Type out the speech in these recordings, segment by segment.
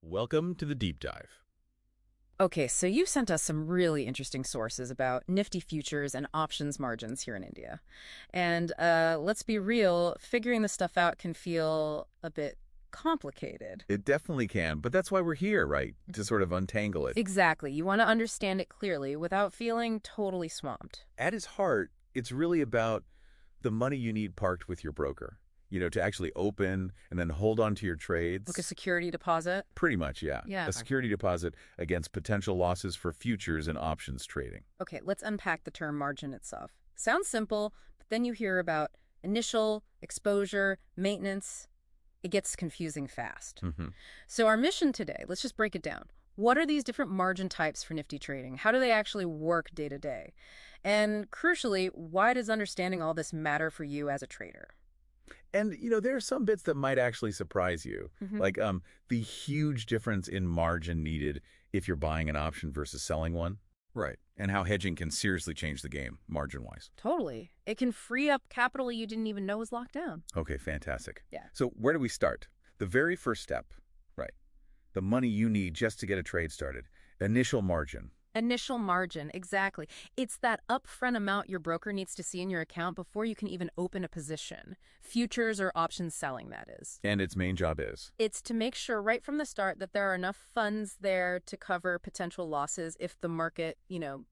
Welcome to the deep dive. Okay, so you sent us some really interesting sources about nifty futures and options margins here in India. And let's be real, figuring this stuff out can feel a bit complicated. It definitely can, but that's why we're here, right? To sort of untangle it. Exactly. You want to understand it clearly without feeling totally swamped. At its heart, it's really about the money you need parked with your broker, to actually open and then hold on to your Like a trades. security deposit. Pretty much, yeah. Yeah. A security deposit against potential losses for futures and options trading. Okay, let's unpack the term margin itself. Sounds simple, but then you hear about initial, exposure, maintenance. It gets confusing fast. hmm So our mission today, let's just break it down. What are these different margin types for nifty trading? How do they actually work day to day? And crucially, why does understanding all this matter for you as a trader? And, there are some bits that might actually surprise you, hmm like the huge difference in margin needed if you're buying an option versus selling one. Right. And how hedging can seriously change the game, margin-wise. Totally. It can free up capital you didn't even know was locked down. Okay, fantastic. Yeah. So where do we start? The very first step, right? The money you need just to get a trade started. Initial margin. Initial margin, exactly. It's that upfront amount your broker needs to see in your account before you can even open a position. Futures or options selling, that is. And its main job is? It's to make sure right from the start that there are enough funds there to cover potential losses if the market,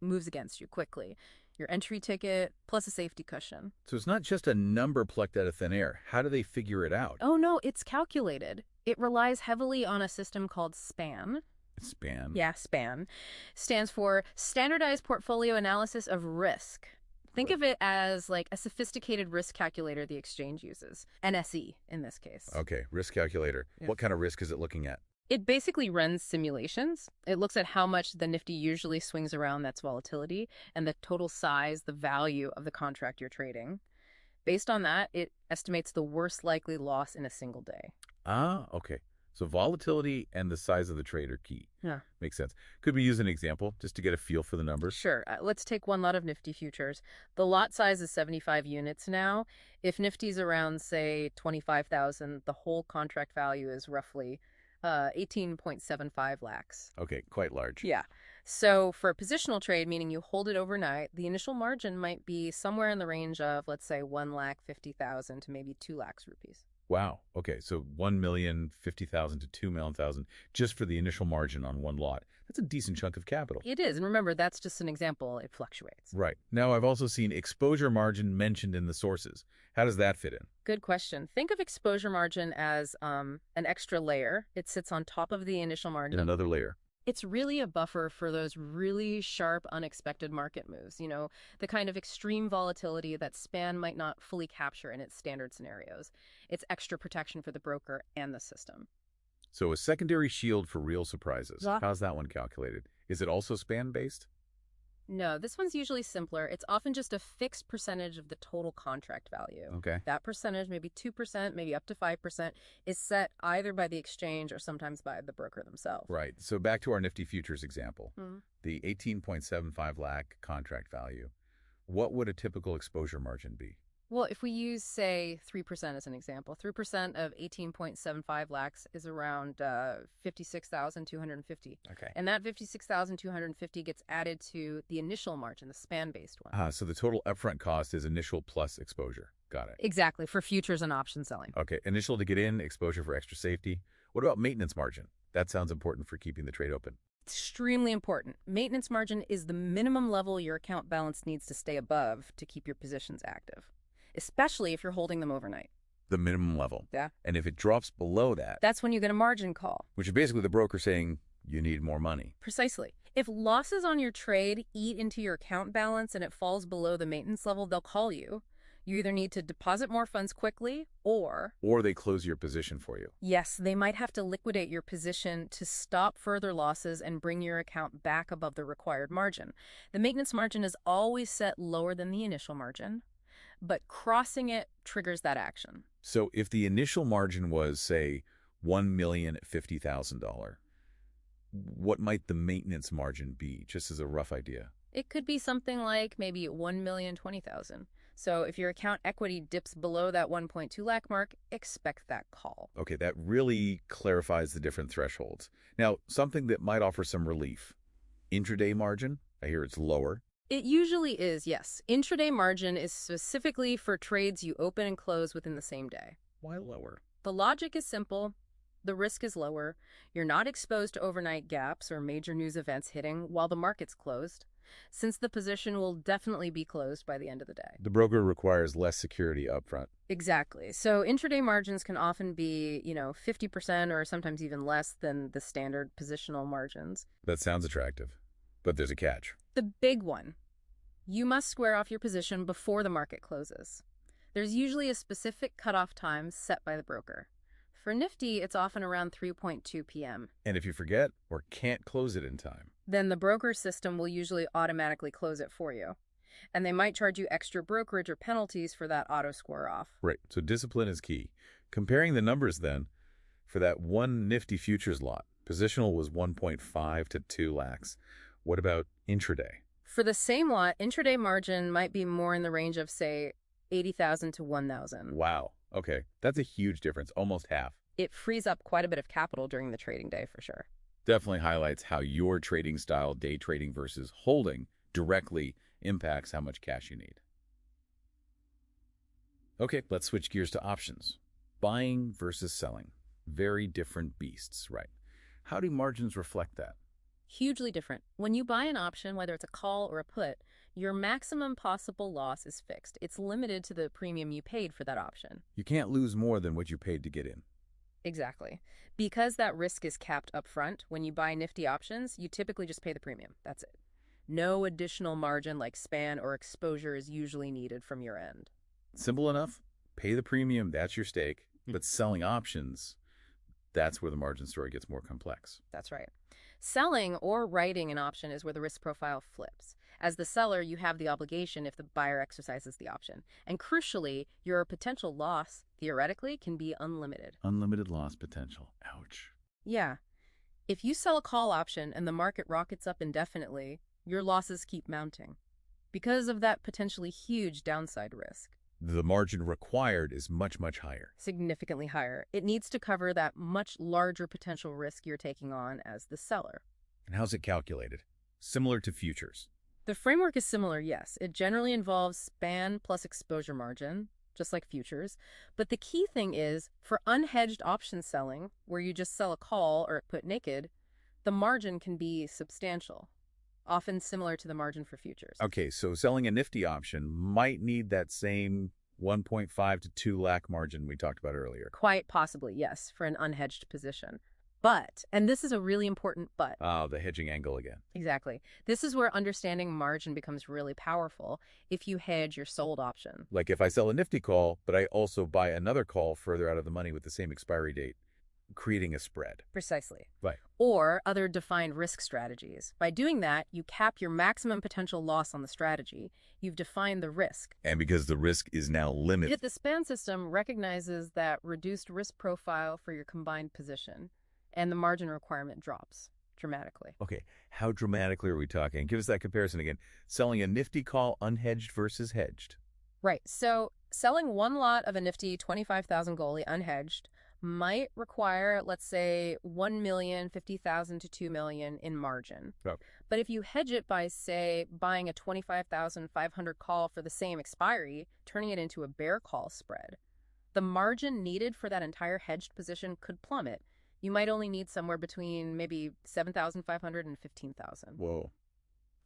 moves against you quickly. Your entry ticket plus a safety cushion. So it's not just a number plucked out of thin air. How do they figure it out? Oh no, it's calculated. It relies heavily on a system called SPAN. Span. Yeah, SPAN stands for Standardized Portfolio Analysis of Risk. Think of it as like a sophisticated risk calculator the exchange uses, NSE in this case. Okay, risk calculator. Yeah. What kind of risk is it looking at? It basically runs simulations. It looks at how much the Nifty usually swings around, that's volatility, and the total size, the value of the contract you're trading. Based on that, it estimates the worst likely loss in a single day. Ah, okay. So volatility and the size of the trade are key. Yeah. Makes sense. Could we use an example just to get a feel for the numbers? Sure. Let's take one lot of Nifty futures. The lot size is 75 units now. If Nifty's around, say, 25,000, the whole contract value is roughly 18.75 lakhs. Okay, quite large. Yeah. So for a positional trade, meaning you hold it overnight, the initial margin might be somewhere in the range of, let's say, 1,50,000 to maybe 2 lakhs rupees. Wow. Okay, so 1,050,000 to 2,000,000 just for the initial margin on one lot. That's a decent chunk of capital. It is. And remember, that's just an example. It fluctuates. Right. Now, I've also seen exposure margin mentioned in the sources. How does that fit in? Good question. Think of exposure margin as an extra layer. It sits on top of the initial margin. In another layer. It's really a buffer for those really sharp, unexpected market moves, the kind of extreme volatility that SPAN might not fully capture in its standard scenarios. It's extra protection for the broker and the system. So a secondary shield for real surprises. Yeah. How's that one calculated? Is it also span-based? No, this one's usually simpler. It's often just a fixed percentage of the total contract value. Okay. That percentage, maybe 2%, maybe up to 5%, is set either by the exchange or sometimes by the broker themselves. Right. So back to our Nifty futures example. Mhm. The 18.75 lakh contract value. What would a typical exposure margin be? Well, if we use, say, 3% as an example, 3% of 18.75 lakhs is around 56,250. Okay. And that 56,250 gets added to the initial margin, the span-based one. So the total upfront cost is initial plus exposure. Got it. Exactly, for futures and option selling. Okay. Initial to get in, exposure for extra safety. What about maintenance margin? That sounds important for keeping the trade open. Extremely important. Maintenance margin is the minimum level your account balance needs to stay above to keep your positions active, especially if you're holding them overnight. The minimum level. Yeah. And if it drops below that, That's when you get a margin call. which is basically the broker saying you need more money. Precisely. If losses on your trade eat into your account balance and it falls below the maintenance level, they'll call you. You either need to deposit more funds quickly or, Or they close your position for you. yes, they might have to liquidate your position to stop further losses and bring your account back above the required margin. The maintenance margin is always set lower than the initial margin, but crossing it triggers that action. So if the initial margin was, say, $1,050,000, what might the maintenance margin be, just as a rough idea? It could be something like maybe 1,020,000. So if your account equity dips below that 1.2 lakh mark, expect that call. Okay, that really clarifies the different thresholds. Now, something that might offer some relief. Intraday margin, I hear it's lower. It usually is, yes. Intraday margin is specifically for trades you open and close within the same day. Why lower? The logic is simple. The risk is lower. You're not exposed to overnight gaps or major news events hitting while the market's closed, since the position will definitely be closed by the end of the day. The broker requires less security upfront. Exactly. So intraday margins can often be, 50% or sometimes even less than the standard positional margins. That sounds attractive, but there's a catch. The big one. You must square off your position before the market closes. There's usually a specific cutoff time set by the broker. For Nifty, it's often around 3:2 p.m. And if you forget or can't close it in time, Then the broker system will usually automatically close it for you. And they might charge you extra brokerage or penalties for that auto square off. right, so discipline is key. Comparing the numbers then, for that one Nifty futures lot, positional was 1.5 to 2 lakhs. What about intraday? For the same lot, intraday margin might be more in the range of, say, 80,000 to 1,000. Wow, okay, that's a huge difference, almost half. It frees up quite a bit of capital during the trading day for sure. Definitely highlights how your trading style, day trading versus holding, directly impacts how much cash you need. Okay, let's switch gears to options. Buying versus selling. Very different beasts, right? How do margins reflect that? Hugely different. When you buy an option, whether it's a call or a put, your maximum possible loss is fixed. It's limited to the premium you paid for that option. You can't lose more than what you paid to get in. Exactly. Because that risk is capped up front, when you buy Nifty options, you typically just pay the premium. That's it. No additional margin like span or exposure is usually needed from your end. Simple enough. Pay the premium, that's your stake. But selling options, that's where the margin story gets more complex. That's right. Selling or writing an option is where the risk profile flips. As the seller, you have the obligation if the buyer exercises the option. And crucially, your potential loss, theoretically, can be unlimited. Unlimited loss potential. Ouch. Yeah. If you sell a call option and the market rockets up indefinitely, your losses keep mounting because of that potentially huge downside risk. The margin required is much, much higher. Significantly higher. It needs to cover that much larger potential risk you're taking on as the seller. And how's it calculated? Similar to futures. The framework is similar, yes. It generally involves span plus exposure margin, just like futures. But the key thing is, for unhedged option selling, where you just sell a call or put naked, the margin can be substantial, often similar to the margin for futures. Okay, so selling a Nifty option might need that same 1.5 to 2 lakh margin we talked about earlier. Quite possibly, yes, for an unhedged position. But, and this is a really important but. The hedging angle again. Exactly. This is where understanding margin becomes really powerful if you hedge your sold option. Like if I sell a Nifty call, but I also buy another call further out of the money with the same expiry date, creating a spread. Precisely. Right. Or other defined risk strategies. By doing that, you cap your maximum potential loss on the strategy. You've defined the risk. And because the risk is now limited. Yet the span system recognizes that reduced risk profile for your combined position, and the margin requirement drops dramatically. Okay, how dramatically are we talking? Give us that comparison again. Selling a Nifty call unhedged versus hedged. Right. So selling one lot of a Nifty 25,000 goalie unhedged might require, let's say, 1,050,000 to 2 million in margin. Oh. But if you hedge it by, say, buying a 25,500 call for the same expiry, turning it into a bear call spread, the margin needed for that entire hedged position could plummet. You might only need somewhere between maybe 7,500 and 15,000. Whoa.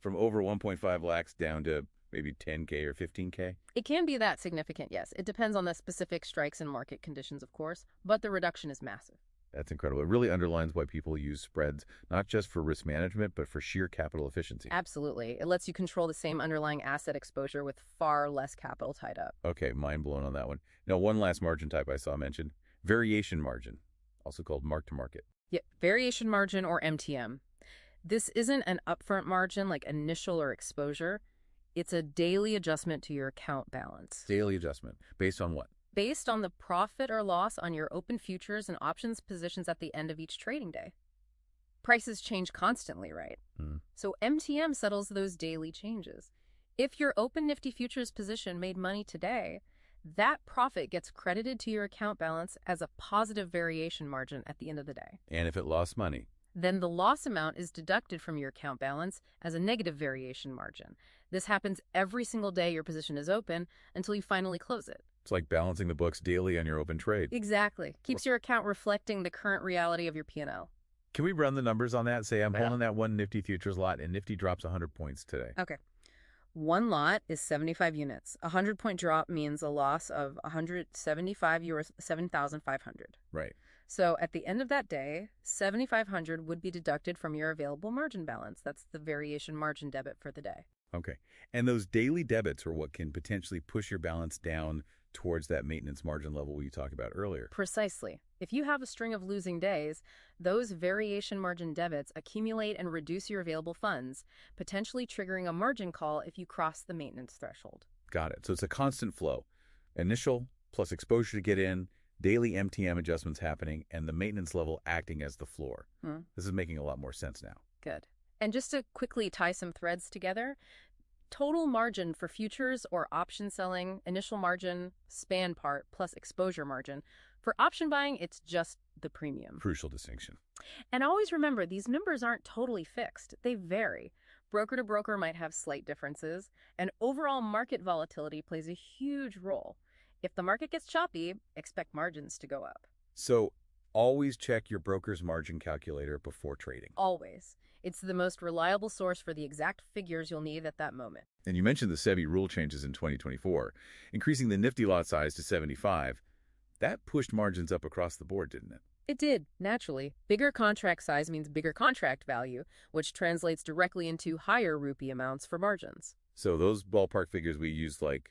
From over 1.5 lakhs down to maybe 10K or 15K? It can be that significant, yes. It depends on the specific strikes and market conditions, of course, but the reduction is massive. That's incredible. It really underlines why people use spreads, not just for risk management, but for sheer capital efficiency. Absolutely. It lets you control the same underlying asset exposure with far less capital tied up. Okay, mind blown on that one. Now, one last margin type I saw mentioned, variation margin, also called mark-to-market. Yeah, variation margin or MTM. This isn't an upfront margin like initial or exposure. It's a daily adjustment to your account balance. Daily adjustment. Based on what? Based on the profit or loss on your open futures and options positions at the end of each trading day. Prices change constantly, right? So MTM settles those daily changes. If your open Nifty futures position made money today, that profit gets credited to your account balance as a positive variation margin at the end of the day. And if it lost money? Then the loss amount is deducted from your account balance as a negative variation margin. This happens every single day your position is open until you finally close it. It's like balancing the books daily on your open trade. Exactly. Keeps your account reflecting the current reality of your P&L. Can we run the numbers on that? Say I'm holding that one Nifty futures lot and Nifty drops 100 points today. Okay. One lot is 75 units. A 100-point drop means a loss of 175 euros, 7,500. Right. So at the end of that day, 7,500 would be deducted from your available margin balance. That's the variation margin debit for the day. Okay. And those daily debits are what can potentially push your balance down towards that maintenance margin level you talked about earlier. Precisely. If you have a string of losing days, those variation margin debits accumulate and reduce your available funds, potentially triggering a margin call if you cross the maintenance threshold. Got it. So it's a constant flow. Initial plus exposure to get in, daily MTM adjustments happening, and the maintenance level acting as the floor. This is making a lot more sense now. Good. And just to quickly tie some threads together, total margin for futures or option selling, initial margin, span part, plus exposure margin. For option buying, it's just the premium. Crucial distinction. And always remember, these numbers aren't totally fixed. They vary. Broker to broker might have slight differences, and overall market volatility plays a huge role. If the market gets choppy, expect margins to go up. So always check your broker's margin calculator before trading. Always. It's the most reliable source for the exact figures you'll need at that moment. And you mentioned the SEBI rule changes in 2024, increasing the Nifty lot size to 75. That pushed margins up across the board, didn't it? It did, naturally. Bigger contract size means bigger contract value, which translates directly into higher rupee amounts for margins. So those ballpark figures we used, like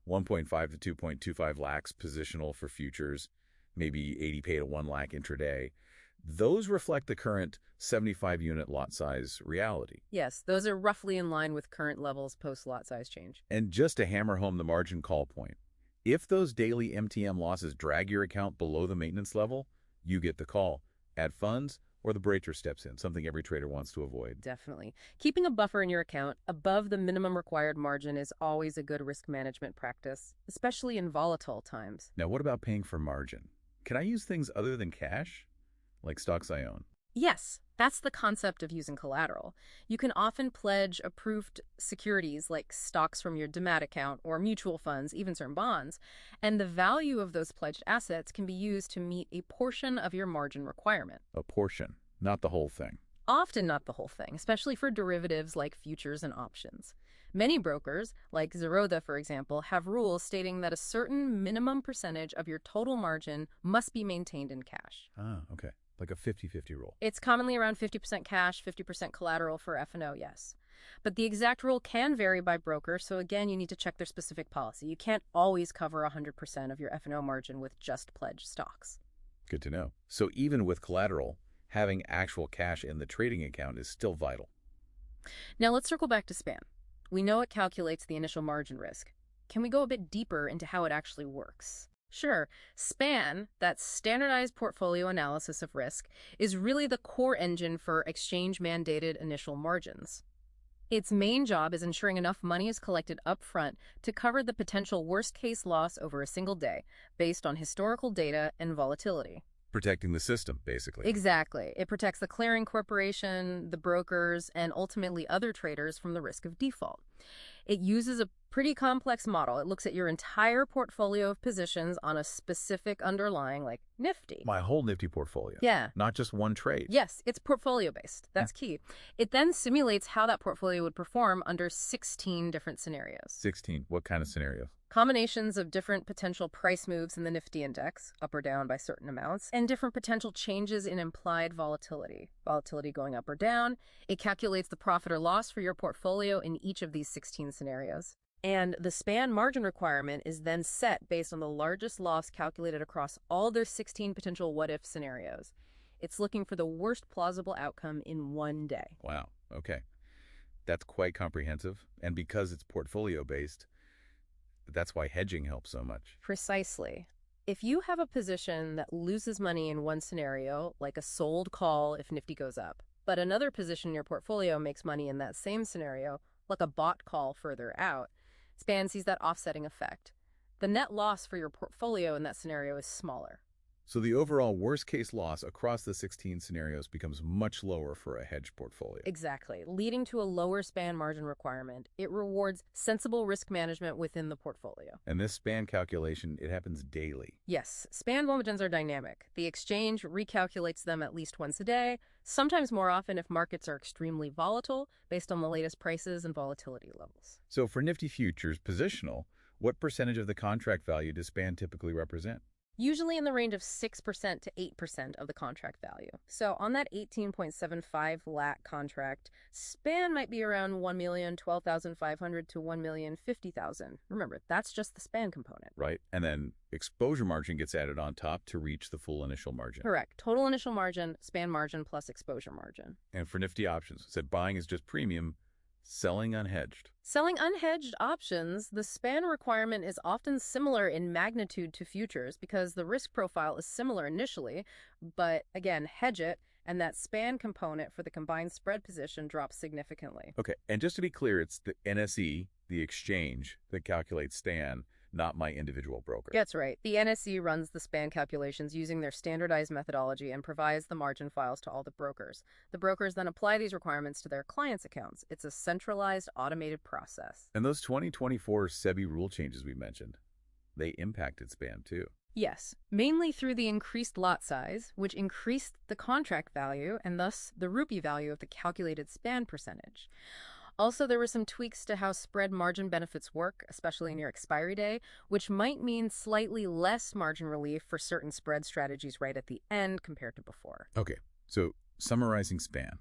1.5 to 2.25 lakhs positional for futures, maybe 80K to 1 lakh intraday, those reflect the current 75-unit lot size reality. Yes, those are roughly in line with current levels post-lot size change. And just to hammer home the margin call point, if those daily MTM losses drag your account below the maintenance level, you get the call. Add funds, or the breaker steps in, something every trader wants to avoid. Definitely. Keeping a buffer in your account above the minimum required margin is always a good risk management practice, especially in volatile times. Now, what about paying for margin? Can I use things other than cash, like stocks I own? Yes, that's the concept of using collateral. You can often pledge approved securities like stocks from your demat account or mutual funds, even certain bonds, and the value of those pledged assets can be used to meet a portion of your margin requirement. A portion, not the whole thing. Often not the whole thing, especially for derivatives like futures and options. Many brokers, like Zerodha, for example, have rules stating that a certain minimum percentage of your total margin must be maintained in cash. Ah, okay. Like a 50-50 rule. It's commonly around 50% cash, 50% collateral for F&O, yes. But the exact rule can vary by broker, so again, you need to check their specific policy. You can't always cover 100% of your F&O margin with just pledged stocks. Good to know. So even with collateral, having actual cash in the trading account is still vital. Now let's circle back to SPAN. We know it calculates the initial margin risk. Can we go a bit deeper into how it actually works? Sure. SPAN, that standardized portfolio analysis of risk, is really the core engine for exchange-mandated initial margins. Its main job is ensuring enough money is collected upfront to cover the potential worst-case loss over a single day, based on historical data and volatility. Protecting the system, basically. Exactly. It protects the clearing corporation, the brokers, and ultimately other traders from the risk of default. It uses a pretty complex model. It looks at your entire portfolio of positions on a specific underlying, like Nifty. My whole Nifty portfolio. Yeah. Not just one trade. Yes, it's portfolio-based. That's key. It then simulates how that portfolio would perform under 16 different scenarios. 16. What kind of scenarios? Combinations of different potential price moves in the Nifty index, up or down by certain amounts, and different potential changes in implied volatility. Volatility going up or down. It calculates the profit or loss for your portfolio in each of these 16 scenarios. And the SPAN margin requirement is then set based on the largest loss calculated across all their 16 potential what-if scenarios. It's looking for the worst plausible outcome in one day. Wow. Okay. That's quite comprehensive. And because it's portfolio-based, that's why hedging helps so much. Precisely. If you have a position that loses money in one scenario, like a sold call if Nifty goes up, but another position in your portfolio makes money in that same scenario, like a bot call further out, SPAN sees that offsetting effect. The net loss for your portfolio in that scenario is smaller. So the overall worst-case loss across the 16 scenarios becomes much lower for a hedge portfolio. Exactly, leading to a lower SPAN margin requirement. It rewards sensible risk management within the portfolio. And this span calculation, it happens daily. Yes, SPAN margins are dynamic. The exchange recalculates them at least once a day, sometimes more often if markets are extremely volatile based on the latest prices and volatility levels. So for Nifty Futures positional, what percentage of the contract value does span typically represent? Usually in the range of 6% to 8% of the contract value. So on that 18.75 lakh contract, SPAN might be around 1,012,500 to 1,050,000. Remember, that's just the SPAN component. Right. And then exposure margin gets added on top to reach the full initial margin. Correct. Total initial margin, SPAN margin plus exposure margin. And for Nifty options, said buying is just premium, selling unhedged. Selling unhedged options, the SPAN requirement is often similar in magnitude to futures because the risk profile is similar initially, but again, hedge it, and that SPAN component for the combined spread position drops significantly. Okay, and just to be clear, it's the NSE, the exchange, that calculates SPAN, not my individual broker. That's right. The NSE runs the SPAN calculations using their standardized methodology and provides the margin files to all the brokers. The brokers then apply these requirements to their clients' accounts. It's a centralized, automated process. And those 2024 SEBI rule changes we mentioned, they impacted SPAN too. Yes, mainly through the increased lot size, which increased the contract value and thus the rupee value of the calculated SPAN percentage. Also, there were some tweaks to how spread margin benefits work, especially near expiry day, which might mean slightly less margin relief for certain spread strategies right at the end compared to before. Okay, so summarizing SPAN,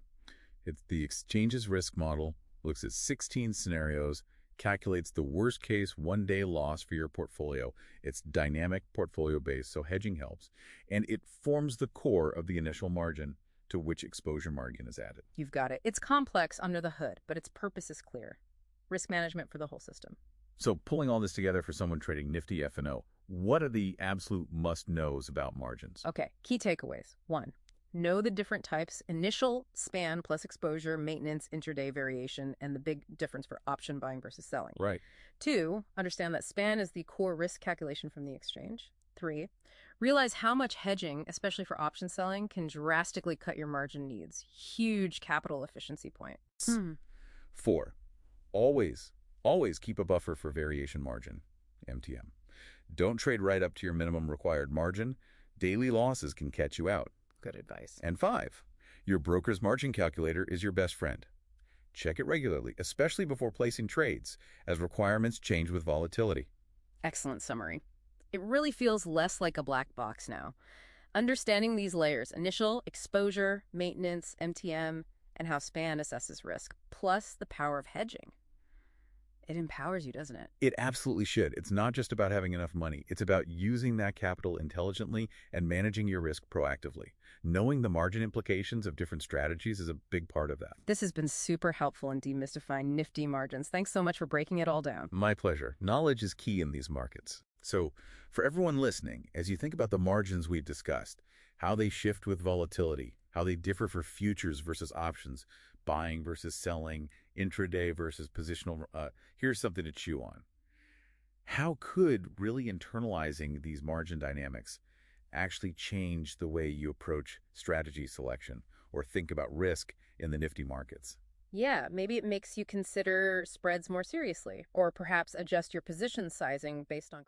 it's the exchange's risk model, looks at 16 scenarios, calculates the worst case one-day loss for your portfolio. It's dynamic portfolio based, so hedging helps, and it forms the core of the initial margin to which exposure margin is added. You've got it. It's complex under the hood, but its purpose is clear. Risk management for the whole system. So pulling all this together for someone trading Nifty F&O, what are the absolute must-knows about margins? Okay, key takeaways. 1. Know the different types, initial, SPAN plus exposure, maintenance, intraday variation, and the big difference for option buying versus selling. Right. 2. Understand that SPAN is the core risk calculation from the exchange. 3. Realize how much hedging, especially for option selling, can drastically cut your margin needs. Huge capital efficiency point. 4. Always keep a buffer for variation margin, MTM. Don't trade right up to your minimum required margin. Daily losses can catch you out. Good advice. And 5. Your broker's margin calculator is your best friend. Check it regularly, especially before placing trades, as requirements change with volatility. Excellent summary. It really feels less like a black box now. Understanding these layers, initial, exposure, maintenance, MTM, and how SPAN assesses risk, plus the power of hedging. It empowers you, doesn't it? It absolutely should. It's not just about having enough money. It's about using that capital intelligently and managing your risk proactively. Knowing the margin implications of different strategies is a big part of that. This has been super helpful in demystifying nifty margins. Thanks so much for breaking it all down. My pleasure. Knowledge is key in these markets. So, for everyone listening, as you think about the margins we've discussed, how they shift with volatility, how they differ for futures versus options, buying versus selling, intraday versus positional, here's something to chew on. How could really internalizing these margin dynamics actually change the way you approach strategy selection or think about risk in the nifty markets? Yeah, maybe it makes you consider spreads more seriously, or perhaps adjust your position sizing based on